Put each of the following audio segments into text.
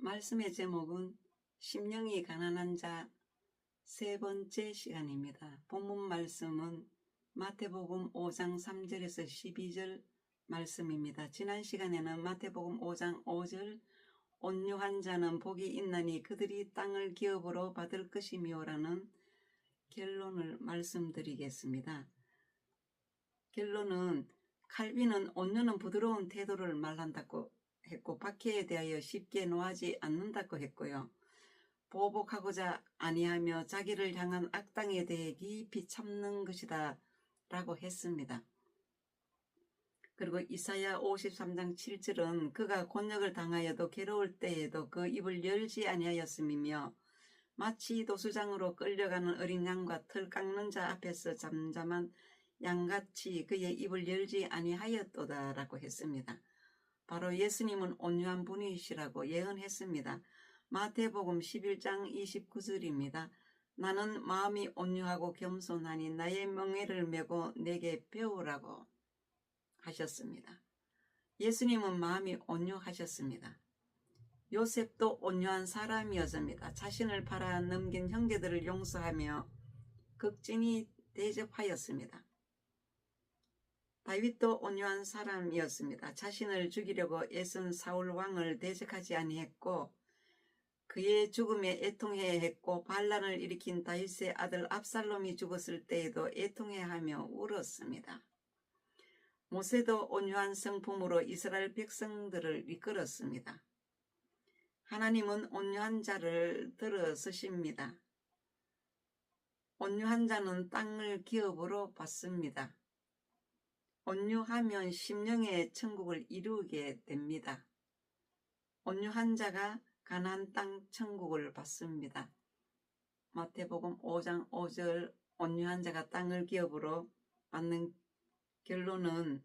말씀의 제목은 심령이 가난한 자 세 번째 시간입니다. 본문 말씀은 마태복음 5장 3절에서 12절 말씀입니다. 지난 시간에는 마태복음 5장 5절 온유한 자는 복이 있나니 그들이 땅을 기업으로 받을 것이며 라는 결론을 말씀드리겠습니다. 결론은 칼빈은 온유는 부드러운 태도를 말한다고 했고 박해에 대하여 쉽게 노하지 않는다고 했고요. 보복하고자 아니하며 자기를 향한 악당에 대해 깊이 참는 것이다 라고 했습니다. 그리고 이사야 53장 7절은 그가 곤욕을 당하여도 괴로울 때에도 그 입을 열지 아니하였음이며 마치 도수장으로 끌려가는 어린 양과 털 깎는 자 앞에서 잠잠한 양같이 그의 입을 열지 아니하였도다 라고 했습니다. 바로 예수님은 온유한 분이시라고 예언했습니다. 마태복음 11장 29절입니다. 나는 마음이 온유하고 겸손하니 나의 멍에를 메고 내게 배우라고 하셨습니다. 예수님은 마음이 온유하셨습니다. 요셉도 온유한 사람이었습니다. 자신을 팔아 넘긴 형제들을 용서하며 극진히 대접하였습니다. 다윗도 온유한 사람이었습니다. 자신을 죽이려고 애쓴 사울 왕을 대적하지 아니했고 그의 죽음에 애통해야 했고 반란을 일으킨 다윗의 아들 압살롬이 죽었을 때에도 애통해하며 울었습니다. 모세도 온유한 성품으로 이스라엘 백성들을 이끌었습니다. 하나님은 온유한 자를 들어서십니다. 온유한 자는 땅을 기업으로 받습니다. 온유하면 심령의 천국을 이루게 됩니다. 온유한 자가 가나안 땅 천국을 받습니다. 마태복음 5장 5절 온유한 자가 땅을 기업으로 받는 결론은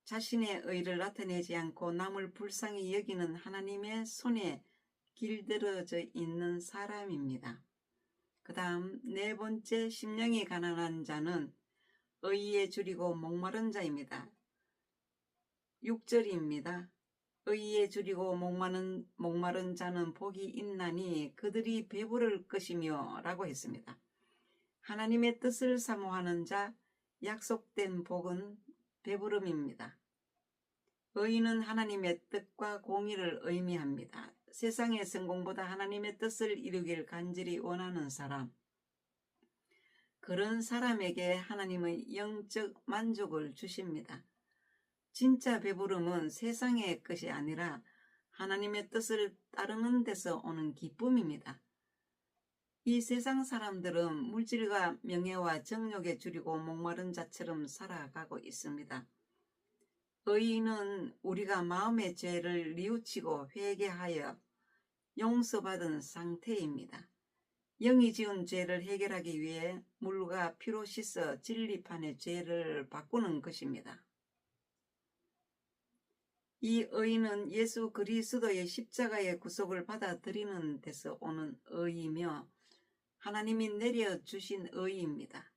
자신의 의를 나타내지 않고 남을 불쌍히 여기는 하나님의 손에 길들어져 있는 사람입니다. 그 다음 네 번째 심령이 가난한 자는 의에 줄이고 목마른 자입니다. 6절입니다. 의에 줄이고 목마른 자는 복이 있나니 그들이 배부를 것이며 라고 했습니다. 하나님의 뜻을 사모하는 자, 약속된 복은 배부름입니다. 의는 하나님의 뜻과 공의를 의미합니다. 세상의 성공보다 하나님의 뜻을 이루길 간절히 원하는 사람, 그런 사람에게 하나님은 영적 만족을 주십니다. 진짜 배부름은 세상의 것이 아니라 하나님의 뜻을 따르는 데서 오는 기쁨입니다. 이 세상 사람들은 물질과 명예와 정욕에 줄이고 목마른 자처럼 살아가고 있습니다. 의인은 우리가 마음의 죄를 뉘우치고 회개하여 용서받은 상태입니다. 영이 지은 죄를 해결하기 위해 물과 피로 씻어 진리판의 죄를 바꾸는 것입니다. 이 의는 예수 그리스도의 십자가의 구속을 받아들이는 데서 오는 의이며 하나님이 내려주신 의입니다.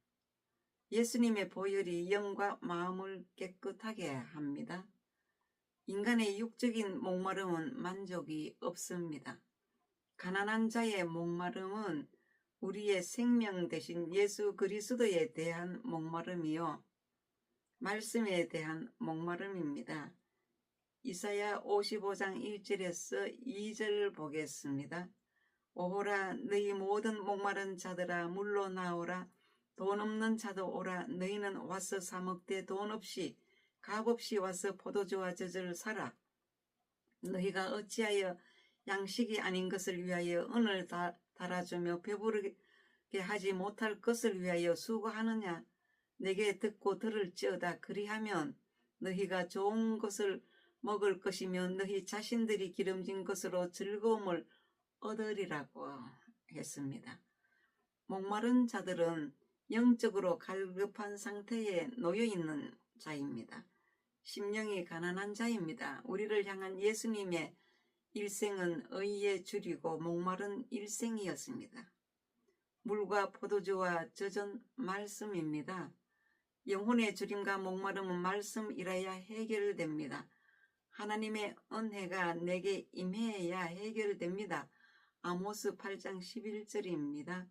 예수님의 보혈이 영과 마음을 깨끗하게 합니다. 인간의 육적인 목마름은 만족이 없습니다. 가난한 자의 목마름은 우리의 생명 대신 예수 그리스도에 대한 목마름이요 말씀에 대한 목마름입니다. 이사야 55장 1절에서 2절 보겠습니다. 오호라 너희 모든 목마른 자들아 물로 나오라. 돈 없는 자도 오라. 너희는 와서 사 먹되 돈 없이 값 없이 와서 포도주와 젖을 사라. 너희가 어찌하여 양식이 아닌 것을 위하여 은을 달아주며 배부르게 하지 못할 것을 위하여 수고하느냐. 내게 듣고 들을지어다. 그리하면 너희가 좋은 것을 먹을 것이며 너희 자신들이 기름진 것으로 즐거움을 얻으리라고 했습니다. 목마른 자들은 영적으로 갈급한 상태에 놓여있는 자입니다. 심령이 가난한 자입니다. 우리를 향한 예수님의 일생은 의에 줄이고 목마른 일생이었습니다. 물과 포도주와 젖은 말씀입니다. 영혼의 줄임과 목마름은 말씀이라야 해결됩니다. 하나님의 은혜가 내게 임해야 해결됩니다. 아모스 8장 11절입니다.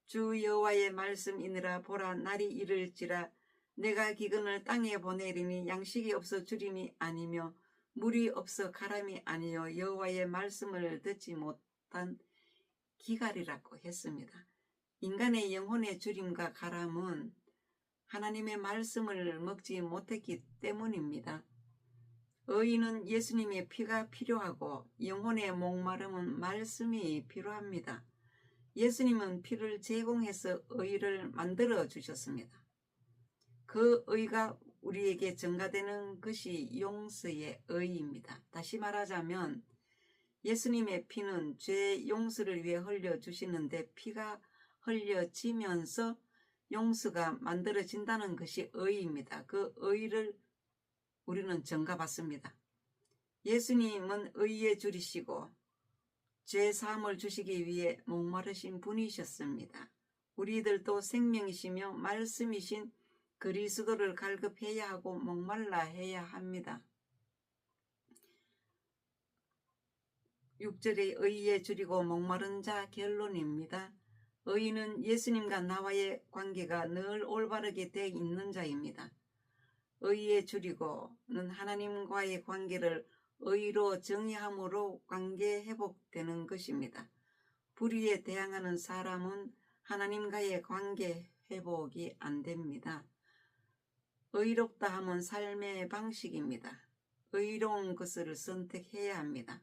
주 여호와의 말씀이니라. 보라, 날이 이를지라 내가 기근을 땅에 보내리니 양식이 없어 주림이 아니며 물이 없어 가람이 아니요 여호와의 말씀을 듣지 못한 기갈이라고 했습니다. 인간의 영혼의 주림과 가람은 하나님의 말씀을 먹지 못했기 때문입니다. 의인은 예수님의 피가 필요하고 영혼의 목마름은 말씀이 필요합니다. 예수님은 피를 제공해서 의를 만들어 주셨습니다. 그 의가 우리에게 전가되는 것이 용서의 의입니다. 다시 말하자면 예수님의 피는 죄 용서를 위해 흘려주시는데 피가 흘려지면서 용서가 만들어진다는 것이 의입니다. 그 의를 우리는 전가받습니다. 예수님은 의의 주이시고 죄 사함을 주시기 위해 목마르신 분이셨습니다. 우리들도 생명이시며 말씀이신 그리스도를 갈급해야 하고 목말라 해야 합니다. 6절의 의에 줄이고 목마른 자 결론입니다. 의인은 예수님과 나와의 관계가 늘 올바르게 돼 있는 자입니다. 의에 줄이고는 하나님과의 관계를 의로 정의함으로 관계 회복되는 것입니다. 불의에 대항하는 사람은 하나님과의 관계 회복이 안 됩니다. 의롭다 함은 삶의 방식입니다. 의로운 것을 선택해야 합니다.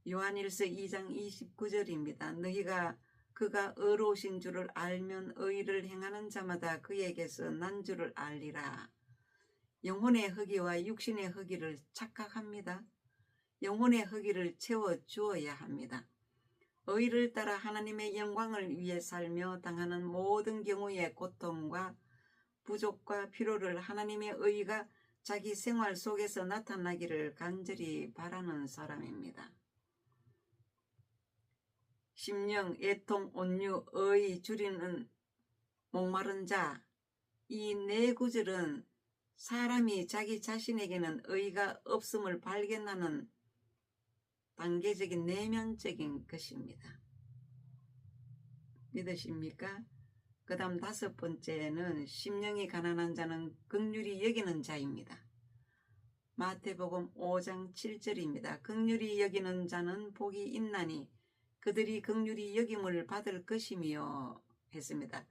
요한일서 2장 29절입니다. 너희가 그가 의로우신 줄을 알면 의를 행하는 자마다 그에게서 난 줄을 알리라. 영혼의 허기와 육신의 허기를 착각합니다. 영혼의 허기를 채워주어야 합니다. 의를 따라 하나님의 영광을 위해 살며 당하는 모든 경우의 고통과 부족과 피로를 하나님의 의가 자기 생활 속에서 나타나기를 간절히 바라는 사람입니다. 심령, 애통, 온유, 의, 줄이는 목마른 자, 이 네 구절은 사람이 자기 자신에게는 의가 없음을 발견하는 단계적인 내면적인 것입니다. 믿으십니까? 그 다음 5번째는 심령이 가난한 자는 긍휼히 여기는 자입니다. 마태복음 5장 7절입니다. 긍휼히 여기는 자는 복이 있나니 그들이 긍휼히 여김을 받을 것이며 했습니다.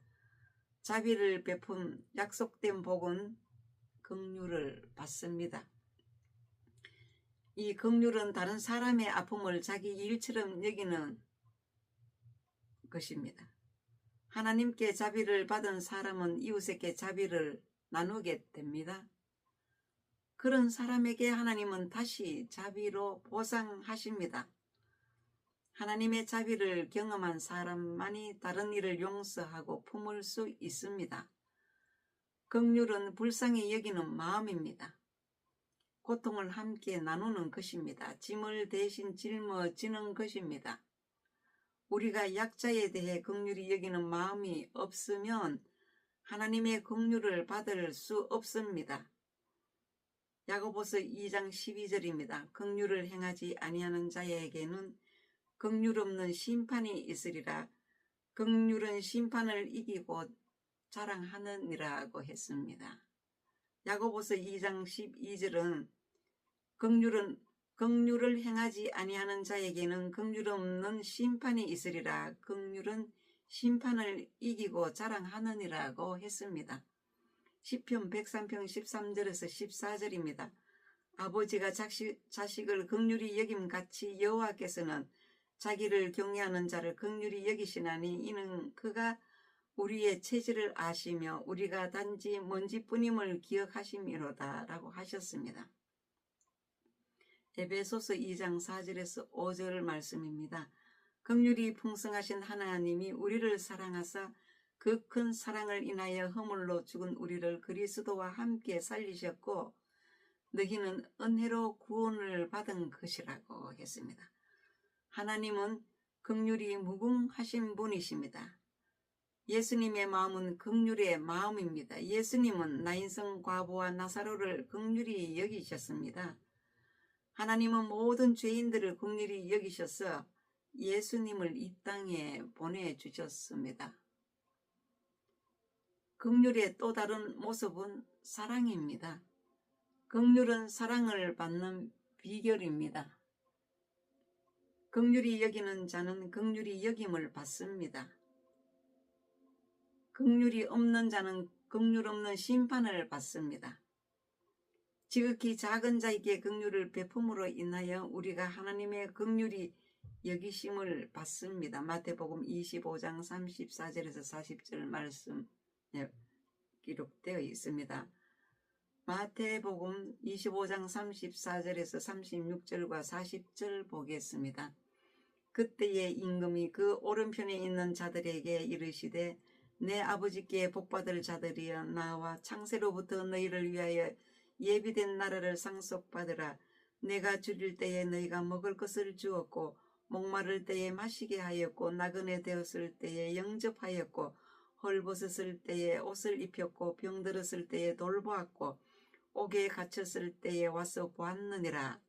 자비를 베푼 약속된 복은 긍휼을 받습니다. 이 긍휼은 다른 사람의 아픔을 자기 일처럼 여기는 것입니다. 하나님께 자비를 받은 사람은 이웃에게 자비를 나누게 됩니다. 그런 사람에게 하나님은 다시 자비로 보상하십니다. 하나님의 자비를 경험한 사람만이 다른 이를 용서하고 품을 수 있습니다. 긍휼은 불쌍히 여기는 마음입니다. 고통을 함께 나누는 것입니다. 짐을 대신 짊어지는 것입니다. 우리가 약자에 대해 긍휼히 여기는 마음이 없으면 하나님의 긍휼을 받을 수 없습니다. 야고보서 2장 12절입니다. 긍휼을 행하지 아니하는 자에게는 긍휼 없는 심판이 있으리라. 긍휼은 심판을 이기고 자랑하느니라고 했습니다. 야고보서 2장 12절은 긍휼을 행하지 아니하는 자에게는 긍휼 없는 심판이 있으리라. 긍휼은 심판을 이기고 자랑하느니라고 했습니다. 시편 103편 13절에서 14절입니다. 아버지가 자식을 긍휼히 여김같이 여호와께서는 자기를 경외하는 자를 긍휼히 여기시나니 이는 그가 우리의 체질을 아시며 우리가 단지 먼지뿐임을 기억하심이로다 라고 하셨습니다. 에베소서 2장 4절에서 5절 말씀입니다. 긍휼이 풍성하신 하나님이 우리를 사랑하사 그 큰 사랑을 인하여 허물로 죽은 우리를 그리스도와 함께 살리셨고 너희는 은혜로 구원을 받은 것이라고 했습니다. 하나님은 긍휼이 무궁하신 분이십니다. 예수님의 마음은 긍휼의 마음입니다. 예수님은 나인성 과부와 나사로를 긍휼히 여기셨습니다. 하나님은 모든 죄인들을 긍휼히 여기셔서 예수님을 이 땅에 보내주셨습니다. 긍휼의 또 다른 모습은 사랑입니다. 긍휼은 사랑을 받는 비결입니다. 긍휼히 여기는 자는 긍휼히 여김을 받습니다. 긍휼이 없는 자는 긍휼 없는 심판을 받습니다. 지극히 작은 자에게 긍휼을 베품으로 인하여 우리가 하나님의 긍휼히 여기심을 받습니다. 마태복음 25장 34절에서 40절 말씀 기록되어 있습니다. 마태복음 25장 34절에서 36절과 40절 보겠습니다. 그때의 임금이 그 오른편에 있는 자들에게 이르시되 내 아버지께 복받을 자들이여 나와 창세로부터 너희를 위하여 예비된 나라를 상속받으라. 내가 줄일 때에 너희가 먹을 것을 주었고 목마를 때에 마시게 하였고 나그네 되었을 때에 영접하였고 헐벗었을 때에 옷을 입혔고 병들었을 때에 돌보았고 옥에 갇혔을 때에 와서 보았느니라.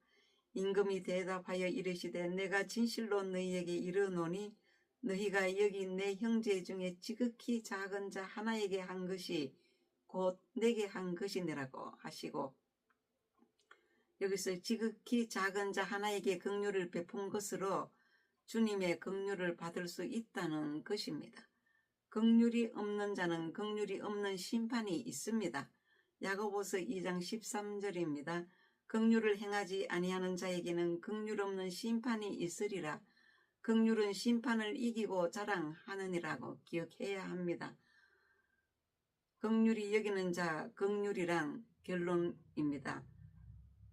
임금이 대답하여 이르시되 내가 진실로 너희에게 이르노니 너희가 여기 내 형제 중에 지극히 작은 자 하나에게 한 것이 곧 내게 한 것이니라고 하시고, 여기서 지극히 작은 자 하나에게 긍휼을 베푼 것으로 주님의 긍휼을 받을 수 있다는 것입니다. 긍휼이 없는 자는 긍휼이 없는 심판이 있습니다. 야고보서 2장 13절입니다. 긍휼을 행하지 아니하는 자에게는 긍휼 없는 심판이 있으리라. 긍휼은 심판을 이기고 자랑하느니라고 기억해야 합니다. 긍휼히 여기는 자, 긍휼이란 결론입니다.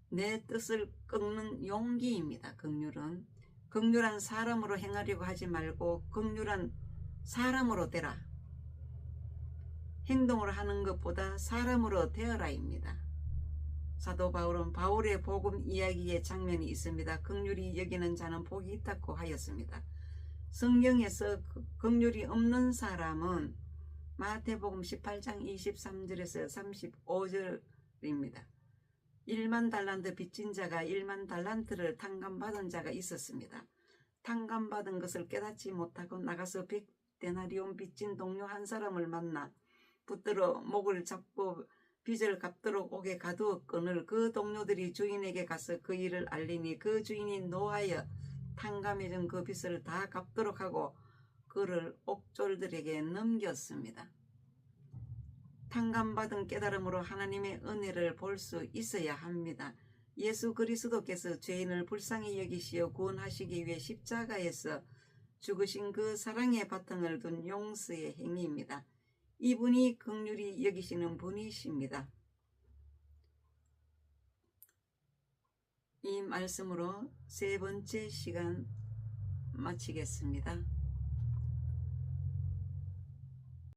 내 뜻을 꺾는 용기입니다. 긍휼은 긍휼한 사람으로 행하려고 하지 말고 긍휼한 사람으로 되라. 행동을 하는 것보다 사람으로 되어라입니다. 사도 바울은 바울의 복음 이야기의 장면이 있습니다. 긍휼히 여기는 자는 복이 있다고 하였습니다. 성경에서 긍휼이 없는 사람은 마태복음 18장 23절에서 35절입니다. 1만 달란트 빚진 자가 1만 달란트를 탕감받은 자가 있었습니다. 탕감받은 것을 깨닫지 못하고 나가서 100데나리온 빚진 동료 한 사람을 만나 붙들어 목을 잡고 빚을 갚도록 옥에 가두었거늘 그 동료들이 주인에게 가서 그 일을 알리니 그 주인이 노하여 탕감해준 그 빚을 다 갚도록 하고 그를 옥졸들에게 넘겼습니다. 탕감받은 깨달음으로 하나님의 은혜를 볼 수 있어야 합니다. 예수 그리스도께서 죄인을 불쌍히 여기시어 구원하시기 위해 십자가에서 죽으신 그 사랑의 바탕을 둔 용서의 행위입니다. 이분이 긍휼히 여기시는 분이십니다. 이 말씀으로 세 번째 시간 마치겠습니다.